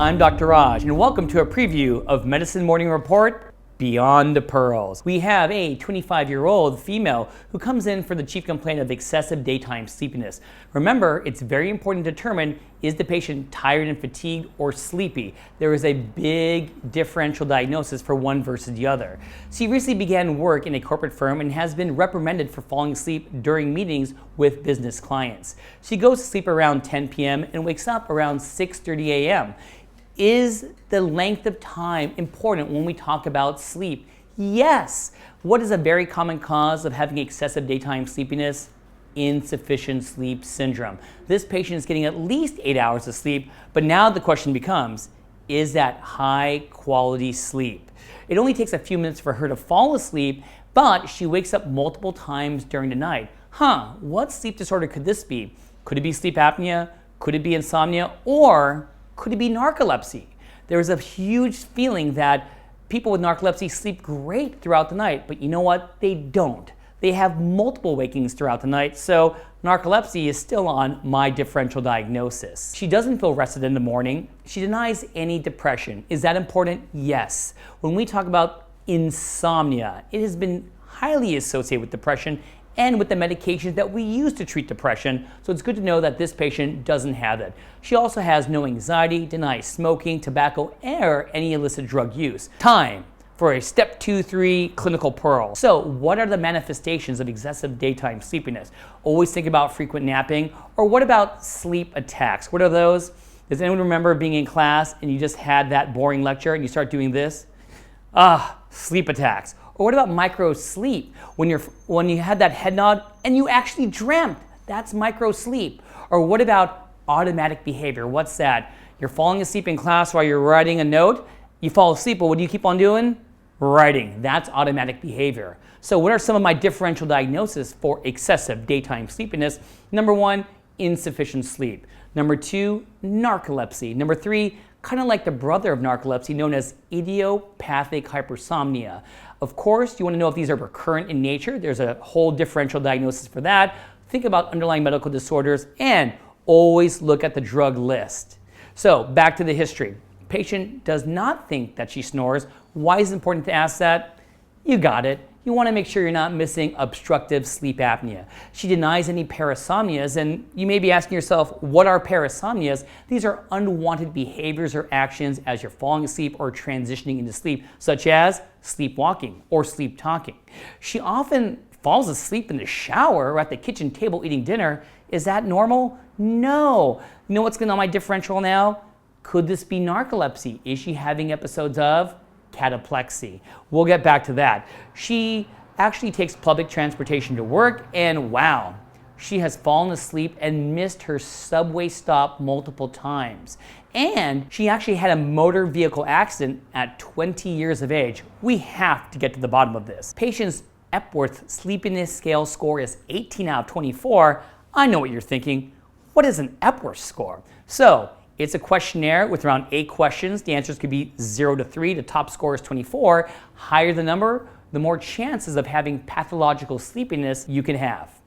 I'm Dr. Raj, and welcome to a preview of Medicine Morning Report Beyond the Pearls. We have a 25-year-old female who comes in for the chief complaint of excessive daytime sleepiness. Remember, it's very important to determine, is the patient tired and fatigued or sleepy? There is a big differential diagnosis for one versus the other. She recently began work in a corporate firm and has been reprimanded for falling asleep during meetings with business clients. She goes to sleep around 10 p.m. and wakes up around 6:30 a.m. Is the length of time important when we talk about sleep? Yes. What is a very common cause of having excessive daytime sleepiness? Insufficient sleep syndrome. This patient is getting at least 8 hours of sleep, but now the question becomes, is that high quality sleep? It only takes a few minutes for her to fall asleep, but she wakes up multiple times during the night. What sleep disorder could this be? Could it be sleep apnea? Could it be insomnia? Or could it be narcolepsy? There is a huge feeling that people with narcolepsy sleep great throughout the night, but you know what? They don't. They have multiple wakings throughout the night, so narcolepsy is still on my differential diagnosis. She doesn't feel rested in the morning. She denies any depression. Is that important? Yes. When we talk about insomnia, it has been highly associated with depression and with the medications that we use to treat depression, so it's good to know that this patient doesn't have it. She also has no anxiety, denies smoking, tobacco, or any illicit drug use. Time for a step 2-3 clinical pearl. So what are the manifestations of excessive daytime sleepiness? Always think about frequent napping, or what about sleep attacks? What are those? Does anyone remember being in class and you just had that boring lecture and you start doing this? Sleep attacks. Or what about micro sleep? When you had that head nod and you actually dreamt, that's micro sleep. Or what about automatic behavior? What's that? You're falling asleep in class while you're writing a note, you fall asleep, but what do you keep on doing? Writing. That's automatic behavior. So what are some of my differential diagnoses for excessive daytime sleepiness? Number 1, insufficient sleep. Number 2, narcolepsy. Number 3, kind of like the brother of narcolepsy, known as idiopathic hypersomnia. Of course, you want to know if these are recurrent in nature. There's a whole differential diagnosis for that. Think about underlying medical disorders and always look at the drug list. So back to the history. Patient does not think that she snores. Why is it important to ask that? You got it. You want to make sure you're not missing obstructive sleep apnea. She denies any parasomnias, and you may be asking yourself, what are parasomnias? These are unwanted behaviors or actions as you're falling asleep or transitioning into sleep, such as sleepwalking or sleep talking. She often falls asleep in the shower or at the kitchen table eating dinner. Is that normal? No. You know what's going on my differential now? Could this be narcolepsy? Is she having episodes of cataplexy? We'll get back to that. She actually takes public transportation to work, and wow, she has fallen asleep and missed her subway stop multiple times. And she actually had a motor vehicle accident at 20 years of age. We have to get to the bottom of this. Patient's Epworth Sleepiness Scale score is 18 out of 24. I know what you're thinking. What is an Epworth score? So it's a questionnaire with around 8 questions. The answers could be 0 to 3. The top score is 24. Higher the number, the more chances of having pathological sleepiness you can have.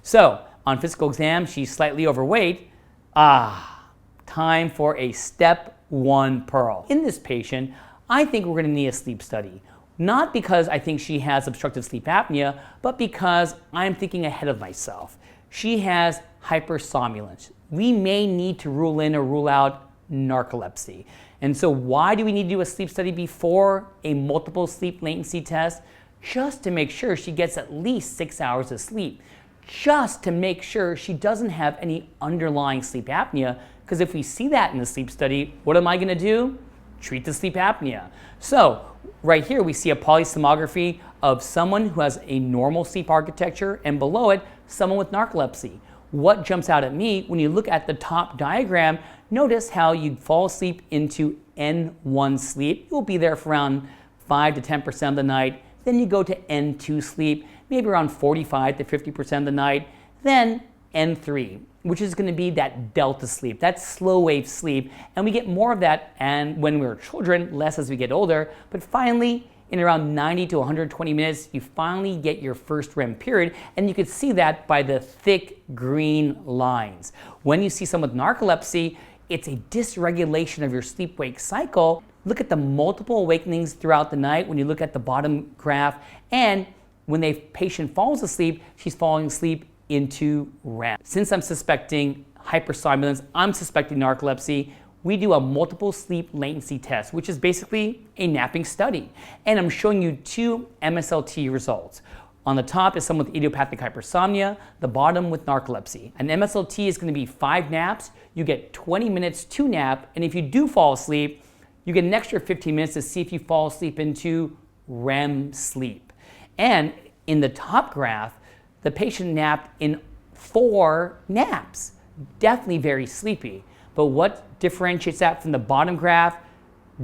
So on physical exam, she's slightly overweight. Time for a step 1 pearl. In this patient, I think we're going to need a sleep study. Not because I think she has obstructive sleep apnea, but because I'm thinking ahead of myself. She has hypersomnolence. We may need to rule in or rule out narcolepsy. And so why do we need to do a sleep study before a multiple sleep latency test? Just to make sure she gets at least 6 hours of sleep. Just to make sure she doesn't have any underlying sleep apnea. Because if we see that in the sleep study, what am I going to do? Treat the sleep apnea. So right here we see a polysomnography of someone who has a normal sleep architecture, and below it, someone with narcolepsy. What jumps out at me when you look at the top diagram, notice how you fall asleep into N1 sleep. You'll be there for around 5 to 10% of the night. Then you go to N2 sleep, maybe around 45 to 50% of the night. Then N3, which is going to be that delta sleep, that slow wave sleep. And we get more of that and when we're children, less as we get older. But finally, in around 90 to 120 minutes, you finally get your first REM period, and you can see that by the thick green lines. When you see someone with narcolepsy, It's a dysregulation of your sleep-wake cycle. Look at the multiple awakenings throughout the night when you look at the bottom graph, and when the patient falls asleep, she's falling asleep into REM. Since I'm suspecting hypersomnolence, I'm suspecting narcolepsy, we do a multiple sleep latency test, which is basically a napping study. And I'm showing you two MSLT results. On the top is someone with idiopathic hypersomnia, the bottom with narcolepsy. An MSLT is going to be 5 naps. You get 20 minutes to nap, and if you do fall asleep, you get an extra 15 minutes to see if you fall asleep into REM sleep. And in the top graph, the patient napped in 4 naps. Definitely very sleepy. But what differentiates that from the bottom graph?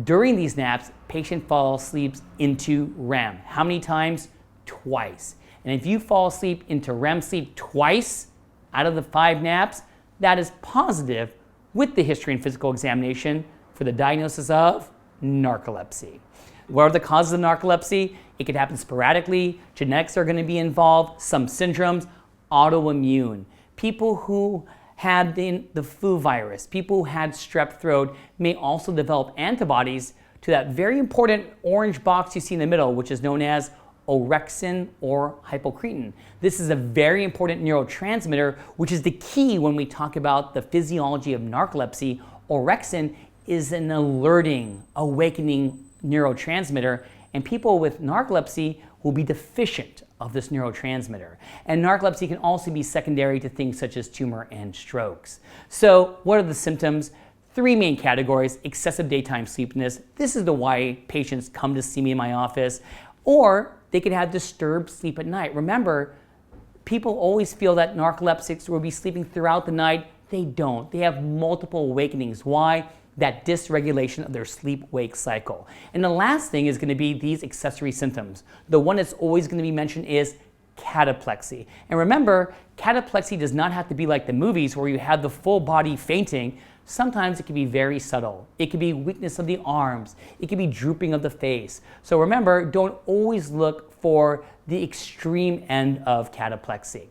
During these naps, patient falls asleep into REM. How many times? Twice. And if you fall asleep into REM sleep twice out of the 5 naps, that is positive with the history and physical examination for the diagnosis of narcolepsy. What are the causes of narcolepsy? It could happen sporadically. Genetics are going to be involved. Some syndromes, autoimmune. People who had the flu virus, people who had strep throat may also develop antibodies to that very important orange box you see in the middle, which is known as orexin or hypocretin. This is a very important neurotransmitter, which is the key when we talk about the physiology of narcolepsy. Orexin is an alerting, awakening neurotransmitter, and people with narcolepsy will be deficient of this neurotransmitter. And narcolepsy can also be secondary to things such as tumor and strokes. So what are the symptoms? 3 main categories: excessive daytime sleepiness. This is why patients come to see me in my office. Or they could have disturbed sleep at night. Remember, people always feel that narcoleptics will be sleeping throughout the night. They don't. They have multiple awakenings. Why? That dysregulation of their sleep-wake cycle. And the last thing is going to be these accessory symptoms. The one that's always going to be mentioned is cataplexy. And remember, cataplexy does not have to be like the movies where you have the full body fainting. Sometimes it can be very subtle. It could be weakness of the arms. It could be drooping of the face. So remember, don't always look for the extreme end of cataplexy.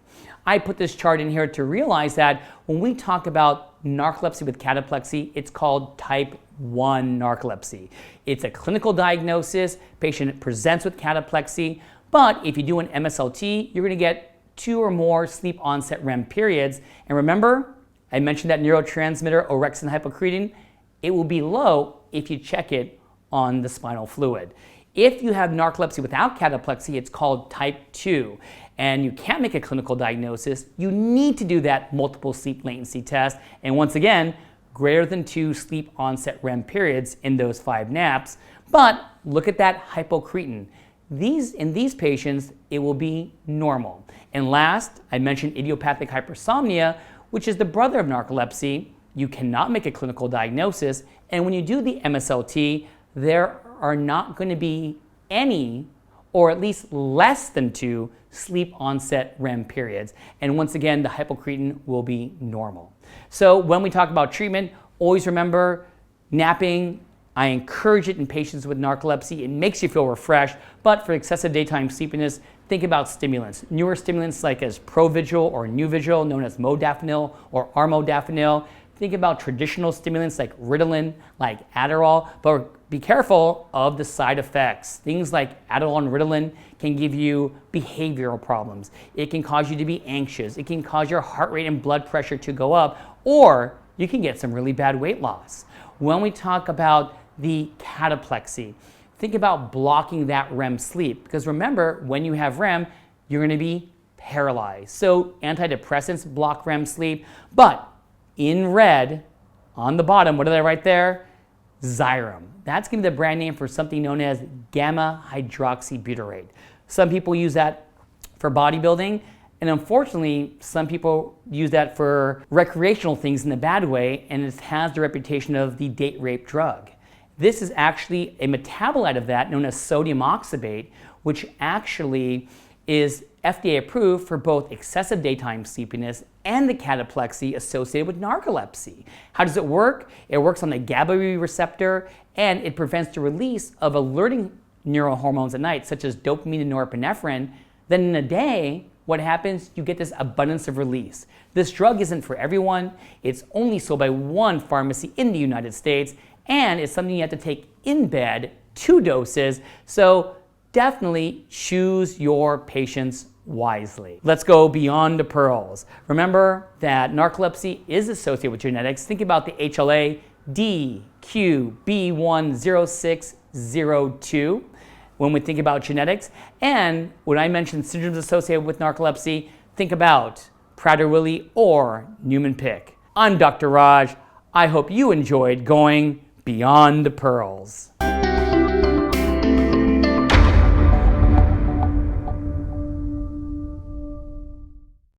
I put this chart in here to realize that when we talk about narcolepsy with cataplexy, it's called type 1 narcolepsy. It's a clinical diagnosis. Patient presents with cataplexy, but if you do an MSLT, you're going to get 2 or more sleep onset REM periods. And remember, I mentioned that neurotransmitter orexin hypocretin. It will be low if you check it on the spinal fluid. If you have narcolepsy without cataplexy, it's called type 2, and you can't make a clinical diagnosis. You need to do that multiple sleep latency test, and once again, greater than 2 sleep onset REM periods in those 5 naps. But look at that hypocretin. In these patients, it will be normal. And last, I mentioned idiopathic hypersomnia, which is the brother of narcolepsy. You cannot make a clinical diagnosis, and when you do the MSLT, there are not going to be any, or at least less than 2, sleep onset REM periods. And once again, the hypocretin will be normal. So when we talk about treatment, always remember napping. I encourage it in patients with narcolepsy. It makes you feel refreshed, but for excessive daytime sleepiness, think about stimulants. Newer stimulants like as Provigil or Nuvigil, known as modafinil or armodafinil. Think about traditional stimulants like Ritalin, like Adderall, but be careful of the side effects. Things like Adderall and Ritalin can give you behavioral problems. It can cause you to be anxious. It can cause your heart rate and blood pressure to go up, or you can get some really bad weight loss. When we talk about the cataplexy, think about blocking that REM sleep, because remember, when you have REM, you're going to be paralyzed. So antidepressants block REM sleep, but in red on the bottom, what did I write there? Xyrem. That's going to be the brand name for something known as gamma hydroxybutyrate. Some people use that for bodybuilding, and unfortunately, some people use that for recreational things in a bad way, and it has the reputation of the date rape drug. This is actually a metabolite of that known as sodium oxybate, which actually is FDA approved for both excessive daytime sleepiness and the cataplexy associated with narcolepsy. How does it work? It works on the GABA receptor, and it prevents the release of alerting neurohormones at night, such as dopamine and norepinephrine. Then in the day, what happens? You get this abundance of release. This drug isn't for everyone. It's only sold by one pharmacy in the United States, and it's something you have to take in bed, 2 doses. So definitely choose your patients wisely. Let's go beyond the pearls. Remember that narcolepsy is associated with genetics. Think about the HLA DQB10602 when we think about genetics. And when I mention syndromes associated with narcolepsy, think about Prader-Willi or Niemann-Pick. I'm Dr. Raj. I hope you enjoyed going beyond the pearls.